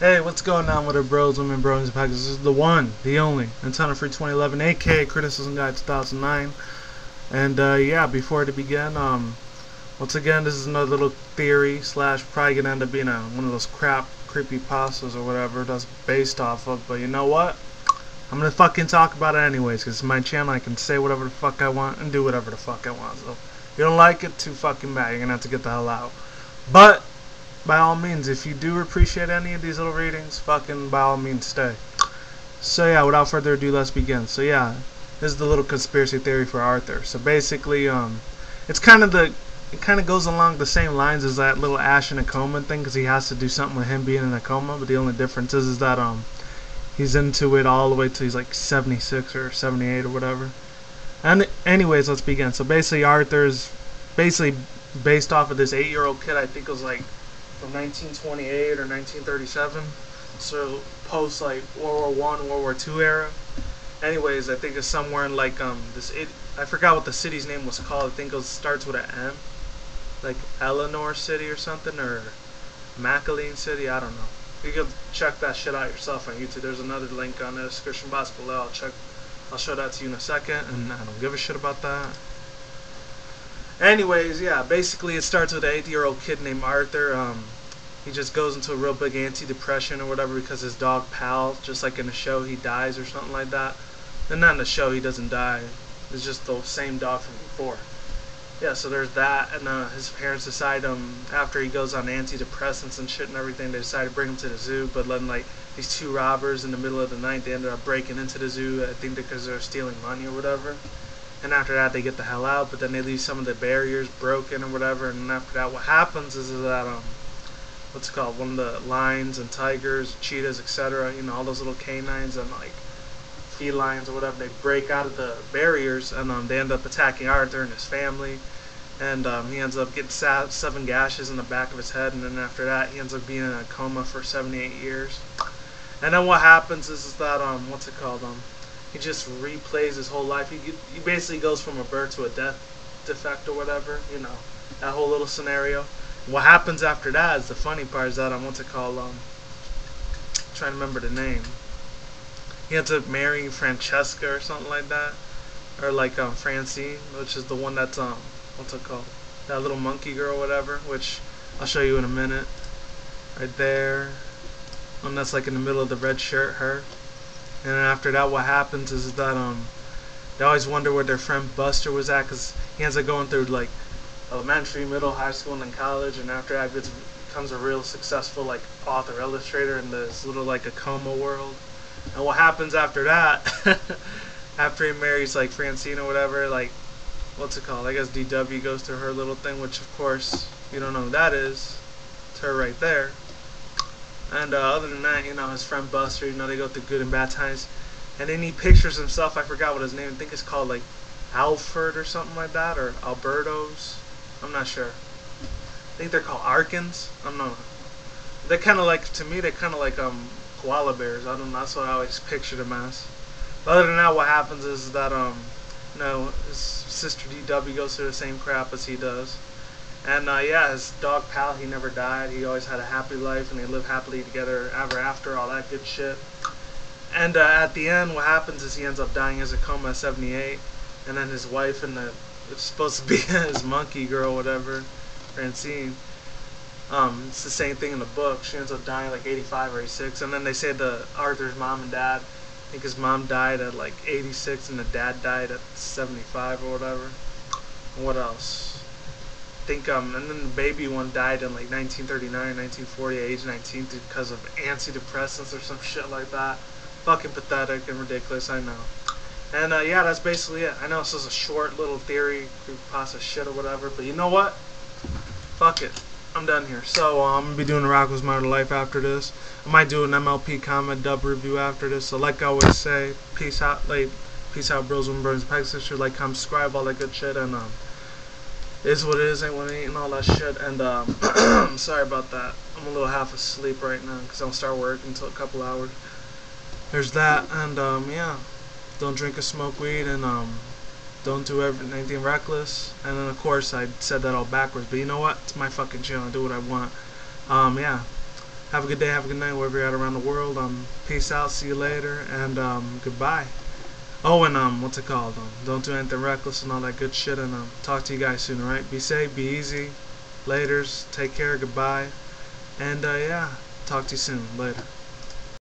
Hey, what's going on with our bros, women, bros, and packs? This is the one, the only, Nintendo Free 2011, aka Criticism Guide 2009. And yeah, before to begin, once again, this is another little theory slash probably gonna end up being one of those crap creepy pastas or whatever that's based off of. But you know what? I'm gonna fucking talk about it anyways, because it's my channel. I can say whatever the fuck I want and do whatever the fuck I want. So if you don't like it, too fucking bad. You're gonna have to get the hell out. But by all means, if you do appreciate any of these little readings, fucking by all means stay. So yeah, without further ado, let's begin. So yeah, this is the little conspiracy theory for Arthur. So basically, it kind of goes along the same lines as that little Ash in a coma thing, because he has to do something with him being in a coma. But the only difference is that he's into it all the way till he's like 76 or 78 or whatever. And anyways, let's begin. So basically, Arthur's basically based off of this 8-year-old kid. I think it was like from 1928 or 1937, so post like World War I, World War II era. Anyways, I think it's somewhere in like I forgot what the city's name was called. I think it starts with an M, like Eleanor City or something, or Macaline City. I don't know. You can check that shit out yourself on YouTube. There's another link on the description box below. I'll show that to you in a second, and I don't give a shit about that. Anyways, yeah, basically it starts with an 8-year-old kid named Arthur. He just goes into a real big anti-depression or whatever because his dog Pal, just like in the show, he dies or something like that. And not in the show, he doesn't die. It's just the same dog from before. Yeah, so there's that, and his parents decide after he goes on antidepressants and shit and everything, they decide to bring him to the zoo. But then like these two robbers in the middle of the night, they ended up breaking into the zoo. I think because they're stealing money or whatever. And after that, they get the hell out, but then they leave some of the barriers broken or whatever. And after that, what happens is that, what's it called, one of the lions and tigers, cheetahs, etc., you know, all those little canines and, like, felines or whatever, they break out of the barriers, and they end up attacking Arthur and his family. And he ends up getting 7 gashes in the back of his head, and then after that, he ends up being in a coma for 78 years. And then what happens is that, what's it called, he just replays his whole life. He basically goes from a birth to a death defect or whatever, you know, that whole little scenario. What happens after that is the funny part is that what's it called, I'm trying to remember the name. He ends up marrying Francesca or something like that, or like Francine, which is the one that's what's it called, that little monkey girl or whatever, which I'll show you in a minute. Right there, and that's like in the middle of the red shirt, her. And then after that, what happens is that they always wonder where their friend Buster was at, because he ends up going through like elementary, middle, high school, and then college. And after that, becomes a real successful like author, illustrator in this little like a coma world. And what happens after that, after he marries like Francine or whatever, like what's it called? I guess DW goes through her little thing, which of course you don't know who that is. It's her right there. And other than that, you know, his friend Buster, you know, they go through good and bad times. And then he pictures himself, I forgot what his name, I think it's called like Alfred or something like that, or Alberto's, I'm not sure. I think they're called Arkans, I don't know. They're kind of like, to me, they're kind of like koala bears, I don't know, that's what I always pictured them as. But other than that, what happens is that, you know, his sister DW goes through the same crap as he does. And yeah, his dog Pal, he never died. He always had a happy life, and they live happily together ever after, all that good shit. And at the end, what happens is he ends up dying as a coma at 78. And then his wife and it's supposed to be his monkey girl, whatever, Francine. It's the same thing in the book. She ends up dying like 85 or 86. And then they say Arthur's mom and dad, I think his mom died at like 86 and the dad died at 75 or whatever. And what else? I think and then the baby one died in like 1939, 1940, age 19 because of antidepressants or some shit like that. Fucking pathetic and ridiculous, I know. And yeah, that's basically it. I know this is a short little theory, pasta shit or whatever, but you know what? Fuck it. I'm done here. So I'm gonna be doing a Rocko's Modern Life after this. I might do an MLP comment dub review after this. So like I always say, peace out, peace out, bros and bros. Peg sister, like, comment, subscribe, all that good shit, and is what it is, ain't what it ain't, and all that shit. And I'm sorry about that. I'm a little half asleep right now because I don't start work until a couple hours. There's that, and yeah, don't drink or smoke weed, and don't do anything reckless. And then of course I said that all backwards, but you know what? It's my fucking channel. I do what I want. Yeah. Have a good day, have a good night, wherever you're at around the world. Peace out, see you later, and goodbye. Oh, and what's it called? Don't do anything reckless and all that good shit. And talk to you guys soon, alright? Be safe, be easy. Laters, take care, goodbye. And yeah, talk to you soon. Later.